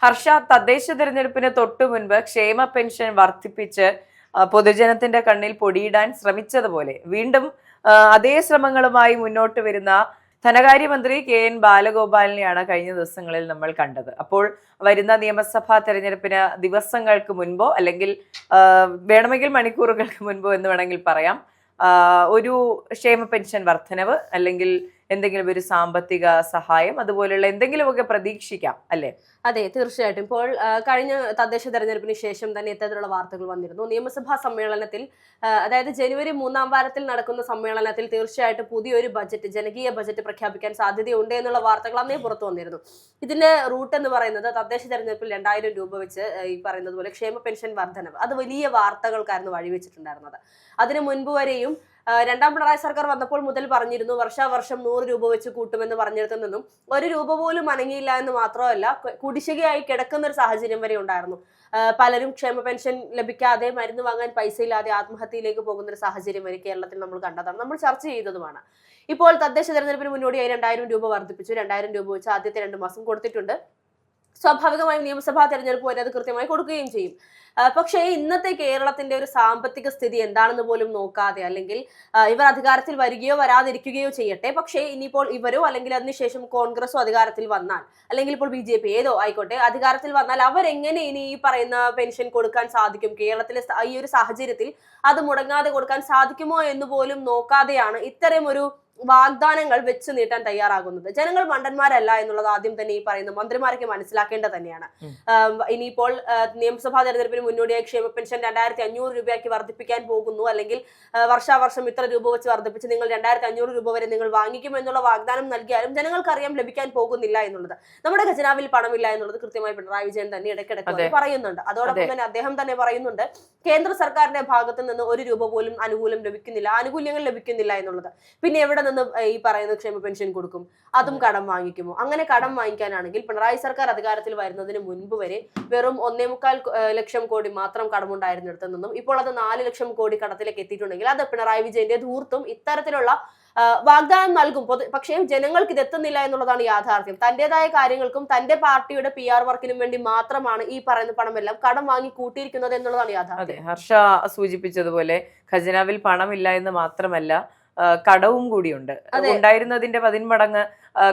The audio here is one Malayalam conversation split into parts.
ഹർഷ, തദ്ദേശ തെരഞ്ഞെടുപ്പിന് തൊട്ടു മുൻപ് ക്ഷേമ പെൻഷൻ വർദ്ധിപ്പിച്ച് പൊതുജനത്തിന്റെ കണ്ണിൽ പൊടിയിടാൻ ശ്രമിച്ചതുപോലെ വീണ്ടും അതേ ശ്രമങ്ങളുമായി മുന്നോട്ട് വരുന്ന ധനകാര്യമന്ത്രി KN ബാലഗോപാലിനെയാണ് കഴിഞ്ഞ ദിവസങ്ങളിൽ നമ്മൾ കണ്ടത്. അപ്പോൾ വരുന്ന നിയമസഭാ തെരഞ്ഞെടുപ്പിന് ദിവസങ്ങൾക്ക് മുൻപോ അല്ലെങ്കിൽ വേണമെങ്കിൽ മണിക്കൂറുകൾക്ക് മുൻപോ എന്ന് വേണമെങ്കിൽ പറയാം, ഒരു ക്ഷേമ പെൻഷൻ വർധനവ് അല്ലെങ്കിൽ എന്തെങ്കിലും ഒരു സാമ്പത്തിക സഹായം അതുപോലുള്ള എന്തെങ്കിലുമൊക്കെ പ്രതീക്ഷിക്കാം അല്ലെ? അതെ, തീർച്ചയായിട്ടും. ഇപ്പോൾ കഴിഞ്ഞ തദ്ദേശ തെരഞ്ഞെടുപ്പിന് ശേഷം തന്നെ ഇത്തരത്തിലുള്ള വാർത്തകൾ വന്നിരുന്നു. നിയമസഭാ സമ്മേളനത്തിൽ, അതായത് ജനുവരി 3-ാം വാരത്തിൽ നടക്കുന്ന സമ്മേളനത്തിൽ തീർച്ചയായിട്ടും പുതിയൊരു ബജറ്റ്, ജനകീയ ബജറ്റ് പ്രഖ്യാപിക്കാൻ സാധ്യതയുണ്ട് എന്നുള്ള വാർത്തകൾ അന്നേ പുറത്തു വന്നിരുന്നു. ഇതിന്റെ റൂട്ട് എന്ന് പറയുന്നത് തദ്ദേശ തെരഞ്ഞെടുപ്പിൽ 2000 രൂപ വെച്ച് ഈ പറയുന്നത് പോലെ ക്ഷേമ പെൻഷൻ വർധനവ്, അത് വലിയ വാർത്തകൾക്കായിരുന്നു വഴിവെച്ചിട്ടുണ്ടായിരുന്നത്. അതിനു മുൻപ് വരെയും രണ്ടാം പിണറായി സർക്കാർ വന്നപ്പോൾ മുതൽ പറഞ്ഞിരുന്നു വർഷാവർഷം 100 രൂപ വെച്ച് കൂട്ടുമെന്ന് പറഞ്ഞിടത്തു നിന്നും 1 രൂപ പോലും അനങ്ങിയില്ല എന്ന് മാത്രമല്ല, കുടിശ്ശികയായി കിടക്കുന്ന ഒരു സാഹചര്യം വരെ ഉണ്ടായിരുന്നു. പലരും ക്ഷേമ പെൻഷൻ ലഭിക്കാതെ മരുന്ന് വാങ്ങാൻ പൈസ ഇല്ലാതെ ആത്മഹത്യയിലേക്ക് പോകുന്ന ഒരു സാഹചര്യം വരെ കേരളത്തിൽ നമ്മൾ കണ്ടതാണ്, നമ്മൾ ചർച്ച ചെയ്തതുമാണ്. ഇപ്പോൾ തദ്ദേശ തെരഞ്ഞെടുപ്പിന് മുന്നോടിയായി 2000 രൂപ വർദ്ധിപ്പിച്ചു. 2000 രൂപ വെച്ച് ആദ്യത്തെ 2 മാസം കൊടുത്തിട്ടുണ്ട്. സ്വാഭാവികമായും നിയമസഭാ തെരഞ്ഞെടുപ്പ് വരെ അത് കൃത്യമായി കൊടുക്കുകയും ചെയ്യും. പക്ഷേ ഇന്നത്തെ കേരളത്തിന്റെ ഒരു സാമ്പത്തിക സ്ഥിതി എന്താണെന്ന് പോലും നോക്കാതെ, അല്ലെങ്കിൽ ഇവർ അധികാരത്തിൽ വരികയോ വരാതിരിക്കുകയോ ചെയ്യട്ടെ, പക്ഷേ ഇനിയിപ്പോൾ ഇവരോ അല്ലെങ്കിൽ അതിനുശേഷം കോൺഗ്രസോ അധികാരത്തിൽ വന്നാൽ, അല്ലെങ്കിൽ ഇപ്പോൾ BJP ഏതോ ആയിക്കോട്ടെ അധികാരത്തിൽ വന്നാൽ, അവരെങ്ങനെ ഇനി ഈ പറയുന്ന പെൻഷൻ കൊടുക്കാൻ സാധിക്കും? കേരളത്തിലെ ഈ ഒരു സാഹചര്യത്തിൽ അത് മുടങ്ങാതെ കൊടുക്കാൻ സാധിക്കുമോ എന്ന് പോലും നോക്കാതെയാണ് ഇത്തരം ഒരു വാഗ്ദാനങ്ങൾ വെച്ച് നീട്ടാൻ തയ്യാറാകുന്നത്. ജനങ്ങൾ മണ്ടന്മാരല്ല എന്നുള്ളത് ആദ്യം തന്നെ ഈ പറയുന്ന മന്ത്രിമാരൊക്കെ മനസ്സിലാക്കേണ്ടത് തന്നെയാണ്. ഇനിയിപ്പോൾ നിയമസഭാ തെരഞ്ഞെടുപ്പിന് മുന്നോടിയായി ക്ഷേമ പെൻഷൻ 2500 രൂപയാക്കി വർദ്ധിപ്പിക്കാൻ പോകുന്നു, അല്ലെങ്കിൽ വർഷാവർഷം ഇത്ര രൂപ വെച്ച് വർദ്ധിപ്പിച്ച് നിങ്ങൾ 2500 രൂപ വരെ നിങ്ങൾ വാങ്ങിക്കും എന്നുള്ള വാഗ്ദാനം നൽകിയാലും ജനങ്ങൾക്കറിയാം ലഭിക്കാൻ പോകുന്നില്ല എന്നുള്ളത്. നമ്മുടെ ഖജനാവിൽ പണമില്ല എന്നുള്ളത് കൃത്യമായി പിണറായി വിജയൻ തന്നെ ഇടയ്ക്കിടയ്ക്ക് പറയുന്നുണ്ട്. അതോടൊപ്പം തന്നെ അദ്ദേഹം തന്നെ പറയുന്നുണ്ട് കേന്ദ്ര സർക്കാരിന്റെ ഭാഗത്ത് നിന്ന് 1 രൂപ പോലും ആനുകൂല്യങ്ങൾ ലഭിക്കുന്നില്ല എന്നുള്ളത്. പിന്നെ എവിടെ നിന്ന് ഈ പറയുന്ന ക്ഷേമ പെൻഷൻ കൊടുക്കും? അതും കടം വാങ്ങിക്കുമോ? അങ്ങനെ കടം വാങ്ങിക്കാനാണെങ്കിൽ പിണറായി സർക്കാർ അധികാരത്തിൽ വരുന്നതിന് മുൻപ് വരെ വെറും 1.25 ലക്ഷം കോടി മാത്രം കടമുണ്ടായിരുന്നിടത്തു നിന്നും ഇപ്പോൾ അത് 4 ലക്ഷം കോടി കടത്തിലേക്ക് എത്തിയിട്ടുണ്ടെങ്കിൽ അത് പിണറായി വിജയന്റെ ധൂർത്തും ഇത്തരത്തിലുള്ള വാഗ്ദാനം നൽകും. പക്ഷേ ജനങ്ങൾക്ക് ഇതെത്തുന്നില്ല എന്നുള്ളതാണ് യാഥാർത്ഥ്യം. തന്റേതായ കാര്യങ്ങൾക്കും തന്റെ പാർട്ടിയുടെ PR വർക്കിനും വേണ്ടി മാത്രമാണ് ഈ പറയുന്ന പണമെല്ലാം കടം വാങ്ങി കൂട്ടിയിരിക്കുന്നത് എന്നുള്ളതാണ് യാഥാർത്ഥ്യം. ഹർഷ സൂചിപ്പിച്ചതുപോലെ ഖജനാവിൽ പണമില്ല എന്ന് മാത്രമല്ല, കടവും കൂടിയുണ്ട്. ഉണ്ടായിരുന്നതിന്റെ 10 മടങ്ങ്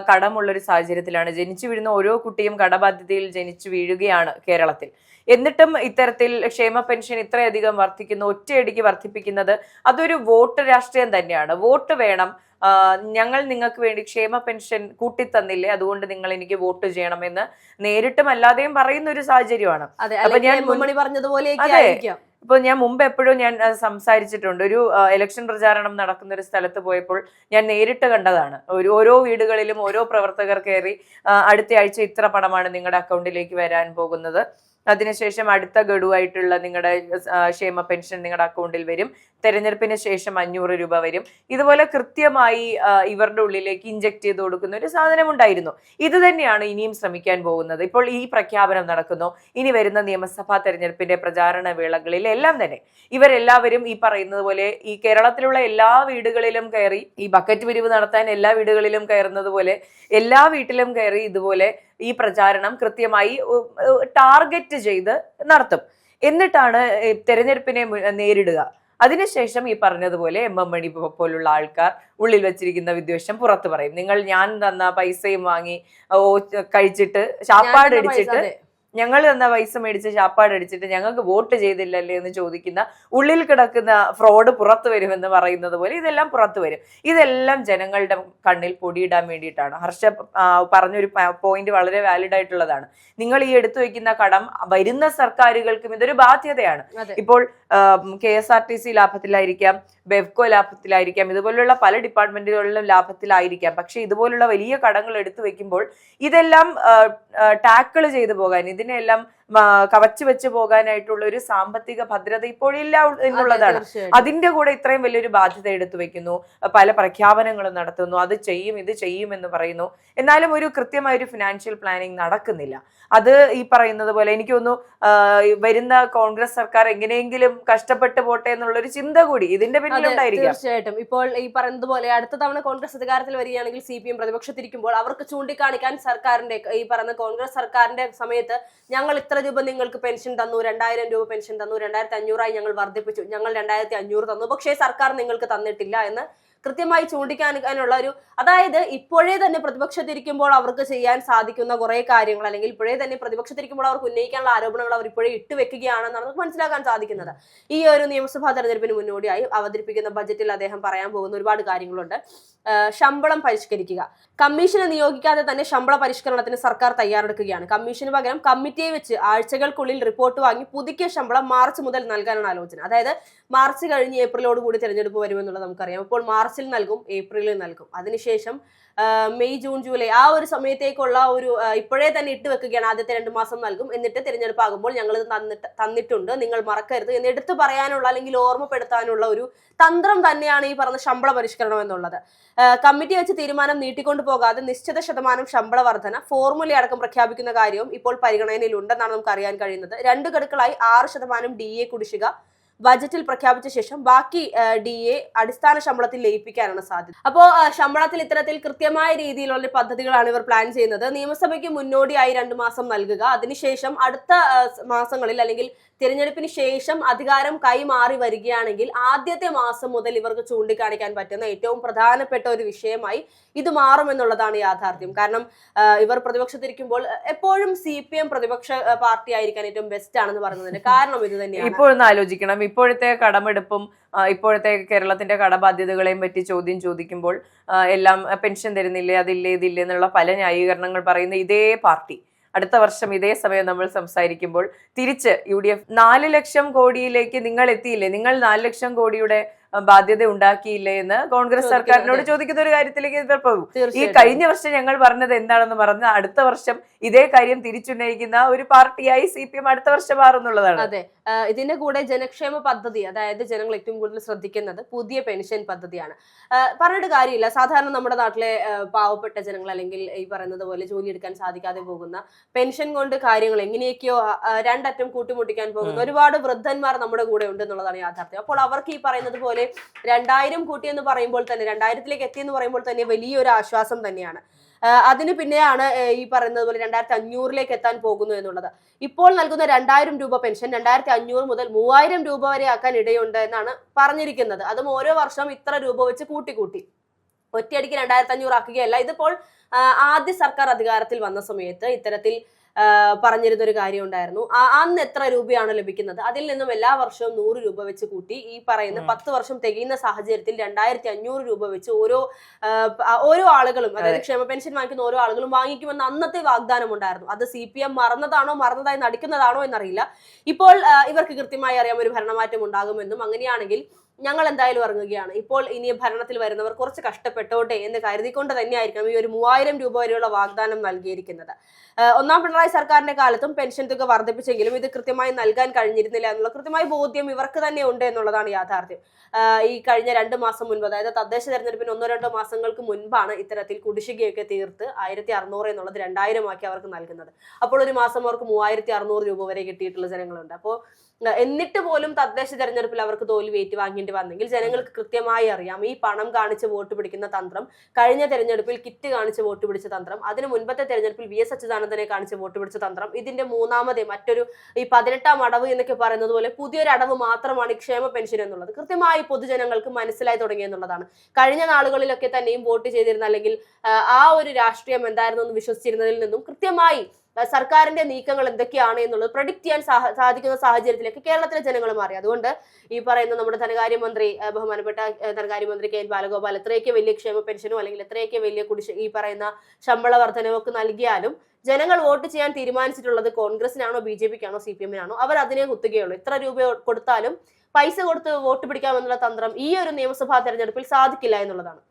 കടമുള്ളൊരു സാഹചര്യത്തിലാണ് ജനിച്ചു വീഴുന്ന ഓരോ കുട്ടിയും കടബാധ്യതയിൽ ജനിച്ചു വീഴുകയാണ് കേരളത്തിൽ. എന്നിട്ടും ഇത്തരത്തിൽ ക്ഷേമ പെൻഷൻ ഇത്രയധികം വർദ്ധിക്കുന്നു, ഒറ്റയടിക്ക് വർദ്ധിപ്പിക്കുന്നത് അതൊരു വോട്ട് രാഷ്ട്രീയം തന്നെയാണ്. വോട്ട് വേണം, ഞങ്ങൾ നിങ്ങൾക്ക് വേണ്ടി ക്ഷേമ പെൻഷൻ കൂട്ടിത്തന്നില്ലേ, അതുകൊണ്ട് നിങ്ങൾ എനിക്ക് വോട്ട് ചെയ്യണമെന്ന് നേരിട്ടും അല്ലാതെയും പറയുന്ന ഒരു സാഹചര്യമാണ്. അപ്പൊ ഞാൻ പറഞ്ഞതുപോലെ ഇപ്പൊ ഞാൻ മുമ്പ് എപ്പോഴും ഞാൻ സംസാരിച്ചിട്ടുണ്ട്. ഒരു ഇലക്ഷൻ പ്രചാരണം നടക്കുന്ന ഒരു സ്ഥലത്ത് പോയപ്പോൾ ഞാൻ നേരിട്ട് കണ്ടതാണ്. ഓരോ വീടുകളിലും ഓരോ പ്രവർത്തകർ കയറി അടുത്ത ആഴ്ച ഇത്ര പണമാണ് നിങ്ങളുടെ അക്കൗണ്ടിലേക്ക് വരാൻ പോകുന്നത്, അതിനുശേഷം അടുത്ത ഗഡുവായിട്ടുള്ള നിങ്ങളുടെ ക്ഷേമ പെൻഷൻ നിങ്ങളുടെ അക്കൗണ്ടിൽ വരും, തെരഞ്ഞെടുപ്പിന് ശേഷം 500 രൂപ വരും. ഇതുപോലെ കൃത്യമായി ഇവരുടെ ഉള്ളിലേക്ക് ഇഞ്ചക്ട് ചെയ്ത് കൊടുക്കുന്ന ഒരു സാധനം ഉണ്ടായിരുന്നു. ഇത് തന്നെയാണ് ഇനിയും ശ്രമിക്കാൻ പോകുന്നത്. ഇപ്പോൾ ഈ പ്രഖ്യാപനം നടക്കുന്നു. ഇനി വരുന്ന നിയമസഭാ തെരഞ്ഞെടുപ്പിന്റെ പ്രചാരണ വേളകളിൽ എല്ലാം തന്നെ ഇവരെല്ലാവരും ഈ പറയുന്നത് പോലെ ഈ കേരളത്തിലുള്ള എല്ലാ വീടുകളിലും കയറി, ഈ ബക്കറ്റ് പിരിവ് നടത്താൻ എല്ലാ വീടുകളിലും കയറുന്നത് പോലെ എല്ലാ വീട്ടിലും കയറി ഇതുപോലെ ഈ പ്രചാരണം കൃത്യമായി ടാർഗറ്റ് ചെയ്ത് നടത്തും. എന്നിട്ടാണ് തെരഞ്ഞെടുപ്പിനെ നേരിടുക. അതിനുശേഷം ഈ പറഞ്ഞതുപോലെ MM മണി പോലുള്ള ആൾക്കാർ ഉള്ളിൽ വെച്ചിരിക്കുന്ന വിദ്വേഷം പുറത്തു പറയും. ഞാൻ തന്ന പൈസയും വാങ്ങി കഴിച്ചിട്ട് ശാപ്പാടടിച്ചിട്ട്, ഞങ്ങൾ തന്ന പൈസ മേടിച്ച് ശാപ്പാടടിച്ചിട്ട് ഞങ്ങൾക്ക് വോട്ട് ചെയ്തില്ലല്ലേ എന്ന് ചോദിക്കുന്ന, ഉള്ളിൽ കിടക്കുന്ന ഫ്രോഡ് പുറത്തു വരുമെന്ന് പറയുന്നത് പോലെ ഇതെല്ലാം പുറത്തു വരും. ഇതെല്ലാം ജനങ്ങളുടെ കണ്ണിൽ പൊടിയിടാൻ വേണ്ടിയിട്ടാണ്. ഹർഷ പറഞ്ഞൊരു പോയിന്റ് വളരെ വാലിഡ് ആയിട്ടുള്ളതാണ്. നിങ്ങൾ ഈ എടുത്തു വെക്കുന്ന കടം വരുന്ന സർക്കാരുകൾക്കും ഇതൊരു ബാധ്യതയാണ്. ഇപ്പോൾ KSRTC ലാഭത്തിലായിരിക്കാം, ബെവ്കോ ലാഭത്തിലായിരിക്കാം, ഇതുപോലുള്ള പല ഡിപ്പാർട്ട്മെന്റുകളിലും ലാഭത്തിലായിരിക്കാം. പക്ഷെ ഇതുപോലുള്ള വലിയ കടങ്ങൾ എടുത്തു വെക്കുമ്പോൾ ഇതെല്ലാം ടാക്കിൾ ചെയ്തു പോകാൻ, ഇതിനെല്ലാം കവച്ചു വെച്ച് പോകാനായിട്ടുള്ള ഒരു സാമ്പത്തിക ഭദ്രത ഇപ്പോഴില്ല എന്നുള്ളതാണ്. അതിന്റെ കൂടെ ഇത്രയും വലിയൊരു ബാധ്യത എടുത്തു വെക്കുന്നു, പല പ്രഖ്യാപനങ്ങളും നടത്തുന്നു, അത് ചെയ്യും ഇത് ചെയ്യും എന്ന് പറയുന്നു. എന്നാലും ഒരു കൃത്യമായ ഒരു ഫിനാൻഷ്യൽ പ്ലാനിങ് നടക്കുന്നില്ല. അത് ഈ പറയുന്നത് പോലെ എനിക്ക് തോന്നുന്നു വരുന്ന കോൺഗ്രസ് സർക്കാർ എങ്ങനെയെങ്കിലും കഷ്ടപ്പെട്ടു പോട്ടെ എന്നുള്ളൊരു ചിന്ത കൂടി ഇതിന്റെ പിന്നിലുണ്ടായിരിക്കും. തീർച്ചയായിട്ടും. ഇപ്പോൾ ഈ പറയുന്നത് പോലെ അടുത്ത തവണ കോൺഗ്രസ് അധികാരത്തിൽ വരികയാണെങ്കിൽ CPM പ്രതിപക്ഷത്തിരിക്കുമ്പോൾ അവർക്ക് ചൂണ്ടിക്കാണിക്കാൻ സർക്കാരിന്റെ ഈ പറയുന്ന കോൺഗ്രസ് സർക്കാരിന്റെ സമയത്ത് ഞങ്ങൾ ഇത്ര രൂപ നിങ്ങൾക്ക് പെൻഷൻ തന്നു, 2000 രൂപ പെൻഷൻ തന്നു, 2500 ഞങ്ങൾ വർദ്ധിപ്പിച്ചു, ഞങ്ങൾ 2500 തന്നു, പക്ഷേ സർക്കാർ നിങ്ങൾക്ക് തന്നിട്ടില്ല എന്ന് കൃത്യമായി ചൂണ്ടിക്കാണിക്കാനുള്ള ഒരു, അതായത് ഇപ്പോഴേ തന്നെ പ്രതിപക്ഷത്തിരിക്കുമ്പോൾ അവർക്ക് ചെയ്യാൻ സാധിക്കുന്ന കുറെ കാര്യങ്ങൾ, അല്ലെങ്കിൽ ഇപ്പോഴേ തന്നെ പ്രതിപക്ഷത്തിരിക്കുമ്പോൾ അവർക്ക് ഉന്നയിക്കാനുള്ള ആരോപണങ്ങൾ അവർ ഇപ്പോഴേ ഇട്ടുവെക്കുകയാണെന്നാണ് നമുക്ക് മനസ്സിലാക്കാൻ സാധിക്കുന്നത്. ഈ ഒരു നിയമസഭാ തെരഞ്ഞെടുപ്പിന് മുന്നോടിയായി അവതരിപ്പിക്കുന്ന ബജറ്റിൽ അദ്ദേഹം പറയാൻ പോകുന്ന ഒരുപാട് കാര്യങ്ങളുണ്ട്. ശമ്പളം പരിഷ്കരിക്കുക, കമ്മീഷനെ നിയോഗിക്കാതെ തന്നെ ശമ്പള പരിഷ്കരണത്തിന് സർക്കാർ തയ്യാറെടുക്കുകയാണ്. കമ്മീഷന് പകരം കമ്മിറ്റിയെ വെച്ച് ആഴ്ചകൾക്കുള്ളിൽ റിപ്പോർട്ട് വാങ്ങി പുതുക്കിയ ശമ്പളം മാർച്ച് മുതൽ നൽകാനാണ് ആലോചന. അതായത് മാർച്ച് കഴിഞ്ഞ് ഏപ്രിലോട് കൂടി തെരഞ്ഞെടുപ്പ് വരുമെന്നുള്ളത് നമുക്കറിയാം. അപ്പോൾ മാർച്ചിൽ നൽകും, ഏപ്രിലിൽ നൽകും, അതിനുശേഷം മെയ് ജൂൺ ജൂലൈ ആ ഒരു സമയത്തേക്കുള്ള ഒരു ഇപ്പോഴേ തന്നെ ഇട്ട് വെക്കുകയാണ്. ആദ്യത്തെ 2 മാസം നൽകും, എന്നിട്ട് തിരഞ്ഞെടുപ്പ് ആകുമ്പോൾ ഞങ്ങൾ തന്നിട്ടുണ്ട്, നിങ്ങൾ മറക്കരുത് എന്ന് എടുത്തു പറയാനുള്ള അല്ലെങ്കിൽ ഓർമ്മപ്പെടുത്താനുള്ള ഒരു തന്ത്രം തന്നെയാണ് ഈ പറഞ്ഞ ശമ്പള പരിഷ്കരണം എന്നുള്ളത്. കമ്മിറ്റി വെച്ച് തീരുമാനം നീട്ടിക്കൊണ്ടു പോകാതെ നിശ്ചിത ശതമാനം ശമ്പള വർധന ഫോർമുല അടക്കം പ്രഖ്യാപിക്കുന്ന കാര്യവും ഇപ്പോൾ പരിഗണനയിലുണ്ടെന്നാണ് നമുക്ക് അറിയാൻ കഴിയുന്നത്. 2 ഗഡുക്കളായി 6% DA കുടിശ്ശിക ബജറ്റിൽ പ്രഖ്യാപിച്ച ശേഷം ബാക്കി DA അടിസ്ഥാന ശമ്പളത്തിൽ ലയിപ്പിക്കാനാണ് സാധ്യത. അപ്പോൾ ശമ്പളത്തിൽ ഇത്തരത്തിൽ കൃത്യമായ രീതിയിലുള്ള പദ്ധതികളാണ് ഇവർ പ്ലാൻ ചെയ്യുന്നത്. നിയമസഭയ്ക്ക് മുന്നോടിയായി 2 മാസം നൽകുക, അതിനുശേഷം അടുത്ത മാസങ്ങളിൽ അല്ലെങ്കിൽ തിരഞ്ഞെടുപ്പിന് ശേഷം അധികാരം കൈമാറി വരികയാണെങ്കിൽ ആദ്യത്തെ മാസം മുതൽ ഇവർക്ക് ചൂണ്ടിക്കാണിക്കാൻ പറ്റുന്ന ഏറ്റവും പ്രധാനപ്പെട്ട ഒരു വിഷയമായി ഇത് മാറുമെന്നുള്ളതാണ് യാഥാർത്ഥ്യം. കാരണം ഇവർ പ്രതിപക്ഷത്തിരിക്കുമ്പോൾ എപ്പോഴും CPM പ്രതിപക്ഷ പാർട്ടി ആയിരിക്കാൻ ഏറ്റവും ബെസ്റ്റ് ആണെന്ന് പറയുന്നതിന് കാരണം ഇത് തന്നെയാണ്. ഇപ്പോഴൊന്ന് ആലോചിക്കണം, ഇപ്പോഴത്തെ കടമെടുപ്പും ഇപ്പോഴത്തെ കേരളത്തിന്റെ കടബാധ്യതകളെയും പറ്റി ചോദ്യം ചോദിക്കുമ്പോൾ എല്ലാം പെൻഷൻ തരുന്നില്ലേ, അതില്ലേ ഇതില്ലേ എന്നുള്ള പല ന്യായീകരണങ്ങൾ പറയുന്ന ഇതേ പാർട്ടി അടുത്ത വർഷം ഇതേ സമയം നമ്മൾ സംസാരിക്കുമ്പോൾ തിരിച്ച് UDF 4 ലക്ഷം കോടിയിലേക്ക് നിങ്ങൾ എത്തിയില്ലേ, നിങ്ങൾ 4 ലക്ഷം കോടിയുടെ ബാധ്യത ഉണ്ടാക്കിയില്ലേ എന്ന് കോൺഗ്രസ് സർക്കാരിനോട് ചോദിക്കുന്ന ഒരു കാര്യത്തിലേക്ക് ഇവർ പോകും. ഈ കഴിഞ്ഞ വർഷം ഞങ്ങൾ പറഞ്ഞത് എന്താണെന്ന് പറഞ്ഞ അടുത്ത വർഷം ഇതേ കാര്യം തിരിച്ചുന്നയിക്കുന്ന ഒരു പാർട്ടിയായി CPM അടുത്ത വർഷം മാറുന്നുള്ളതാണ്. അതെ, ഇതിന്റെ കൂടെ ജനക്ഷേമ പദ്ധതി, അതായത് ജനങ്ങൾ ഏറ്റവും കൂടുതൽ ശ്രദ്ധിക്കുന്നത് പുതിയ പെൻഷൻ പദ്ധതിയാണ്. പറഞ്ഞിട്ട് കാര്യമില്ല, സാധാരണ നമ്മുടെ നാട്ടിലെ പാവപ്പെട്ട ജനങ്ങൾ അല്ലെങ്കിൽ ഈ പറയുന്നത് പോലെ ജോലിയെടുക്കാൻ സാധിക്കാതെ പോകുന്ന, പെൻഷൻ കൊണ്ട് കാര്യങ്ങൾ എങ്ങനെയൊക്കെയോ രണ്ടറ്റം കൂട്ടിമുട്ടിക്കാൻ പോകുന്ന ഒരുപാട് വൃദ്ധന്മാർ നമ്മുടെ കൂടെ ഉണ്ട് എന്നുള്ളതാണ് യാഥാർത്ഥ്യം. അപ്പോൾ അവർക്ക് ഈ പറയുന്നത് പോലെ 2000 കൂട്ടി എന്ന് പറയുമ്പോൾ തന്നെ, 2000-ലേക്ക് എത്തി എന്ന് പറയുമ്പോൾ തന്നെ വലിയൊരു ആശ്വാസം തന്നെയാണ്. അതിന് പിന്നെയാണ് ഈ പറയുന്നത് പോലെ 2500-ലേക്ക് എത്താൻ പോകുന്നു എന്നുള്ളത്. ഇപ്പോൾ നൽകുന്ന 2000 രൂപ പെൻഷൻ 2500 മുതൽ 3000 രൂപ വരെ ആക്കാൻ ഇടയുണ്ട് എന്നാണ് പറഞ്ഞിരിക്കുന്നത്. അതും ഓരോ വർഷം ഇത്ര രൂപ വെച്ച് കൂട്ടി ഒറ്റയടിക്ക് 2500 ആക്കുകയല്ല. ഇതിപ്പോൾ ആദ്യ സർക്കാർ അധികാരത്തിൽ വന്ന സമയത്ത് ഇത്തരത്തിൽ പറഞ്ഞിരുന്ന ഒരു കാര്യം ഉണ്ടായിരുന്നു. അന്ന് എത്ര രൂപയാണ് ലഭിക്കുന്നത്, അതിൽ നിന്നും എല്ലാ വർഷവും 100 രൂപ വെച്ച് കൂട്ടി ഈ പറയുന്ന 10 വർഷം തികയുന്ന സാഹചര്യത്തിൽ 2500 രൂപ വെച്ച് ഓരോ ആളുകളും, അതായത് ക്ഷേമ പെൻഷൻ വാങ്ങിക്കുന്ന ഓരോ ആളുകളും വാങ്ങിക്കുമെന്ന് അന്നത്തെ വാഗ്ദാനം ഉണ്ടായിരുന്നു. അത് CPM മറന്നതായി നടിക്കുന്നതാണോ എന്നറിയില്ല. ഇപ്പോൾ ഇവർക്ക് കൃത്യമായി അറിയാം ഒരു ഭരണമാറ്റം ഉണ്ടാകുമെന്നും, അങ്ങനെയാണെങ്കിൽ ഞങ്ങൾ എന്തായാലും ഇറങ്ങുകയാണ്, ഇപ്പോൾ ഇനി ഭരണത്തിൽ വരുന്നവർ കുറച്ച് കഷ്ടപ്പെട്ടോട്ടെ എന്ന് കരുതിക്കൊണ്ട് തന്നെയായിരിക്കണം ഈ ഒരു 3000 രൂപ വരെയുള്ള വാഗ്ദാനം നൽകിയിരിക്കുന്നത്. ഒന്നാം പിണറായി സർക്കാരിന്റെ കാലത്തും പെൻഷൻ തുക വർദ്ധിപ്പിച്ചെങ്കിലും ഇത് കൃത്യമായി നൽകാൻ കഴിഞ്ഞിരുന്നില്ല എന്നുള്ള കൃത്യമായ ബോധ്യം ഇവർക്ക് തന്നെ ഉണ്ട് എന്നുള്ളതാണ് യാഥാർത്ഥ്യം. ഈ കഴിഞ്ഞ 2 മാസം മുൻപ്, അതായത് തദ്ദേശ തെരഞ്ഞെടുപ്പിന് 1-2 മാസങ്ങൾക്ക് മുൻപാണ് ഇത്തരത്തിൽ കുടിശ്ശികയൊക്കെ തീർത്ത് 1600 എന്നുള്ളത് 2000 ആക്കി അവർക്ക് നൽകുന്നത്. അപ്പോൾ ഒരു മാസം അവർക്ക് 3600 രൂപ വരെ കിട്ടിയിട്ടുള്ള ജനങ്ങളുണ്ട്. അപ്പോൾ എന്നിട്ട് പോലും തദ്ദേശ തെരഞ്ഞെടുപ്പിൽ അവർക്ക് തോൽവി ഏറ്റുവാങ്ങേണ്ടി വന്നെങ്കിൽ ജനങ്ങൾക്ക് കൃത്യമായി അറിയാം ഈ പണം കാണിച്ച് വോട്ട് പിടിക്കുന്ന തന്ത്രം, കഴിഞ്ഞ തെരഞ്ഞെടുപ്പിൽ കിറ്റ് കാണിച്ച് വോട്ട് പിടിച്ച തന്ത്രം, അതിന് മുൻപത്തെ തെരഞ്ഞെടുപ്പിൽ VS അച്യുതാനന്ദനെ കാണിച്ച് വോട്ട് പിടിച്ച തന്ത്രം, ഇതിന്റെ മൂന്നാമതേ മറ്റൊരു ഈ 18ാം അടവ് എന്നൊക്കെ പറയുന്നത് പോലെ പുതിയൊരു അടവ് മാത്രമാണ് ഈ ക്ഷേമ പെൻഷൻ എന്നുള്ളത് കൃത്യമായി പൊതുജനങ്ങൾക്ക് മനസ്സിലായി തുടങ്ങിയെന്നുള്ളതാണ്. കഴിഞ്ഞ നാളുകളിലൊക്കെ തന്നെയും വോട്ട് ചെയ്തിരുന്ന അല്ലെങ്കിൽ ആ ഒരു രാഷ്ട്രീയം എന്തായിരുന്നു എന്ന് വിശ്വസിച്ചിരുന്നതിൽ നിന്നും കൃത്യമായി സർക്കാരിന്റെ നീക്കങ്ങൾ എന്തൊക്കെയാണ് എന്നുള്ളത് പ്രഡിക്ട് ചെയ്യാൻ സാധിക്കുന്ന സാഹചര്യത്തിലേക്ക് കേരളത്തിലെ ജനങ്ങൾ മാറി. അതുകൊണ്ട് ഈ പറയുന്ന നമ്മുടെ ധനകാര്യമന്ത്രി, ബഹുമാനപ്പെട്ട ധനകാര്യമന്ത്രി KN ബാലഗോപാൽ എത്രയൊക്കെ വലിയ ക്ഷേമ പെൻഷനോ അല്ലെങ്കിൽ എത്രയൊക്കെ വലിയ ഈ പറയുന്ന ശമ്പള വർധനവൊക്കെ നൽകിയാലും ജനങ്ങൾ വോട്ട് ചെയ്യാൻ തീരുമാനിച്ചിട്ടുള്ളത് കോൺഗ്രസിനാണോ BJPക്കാണോ CPM-നാണോ, അവർ അതിനെ കുത്തുകയുള്ളൂ. എത്ര രൂപ കൊടുത്താലും പൈസ കൊടുത്ത് വോട്ട് പിടിക്കാമെന്നുള്ള തന്ത്രം ഈ ഒരു നിയമസഭാ തെരഞ്ഞെടുപ്പിൽ സാധിക്കില്ല എന്നുള്ളതാണ്.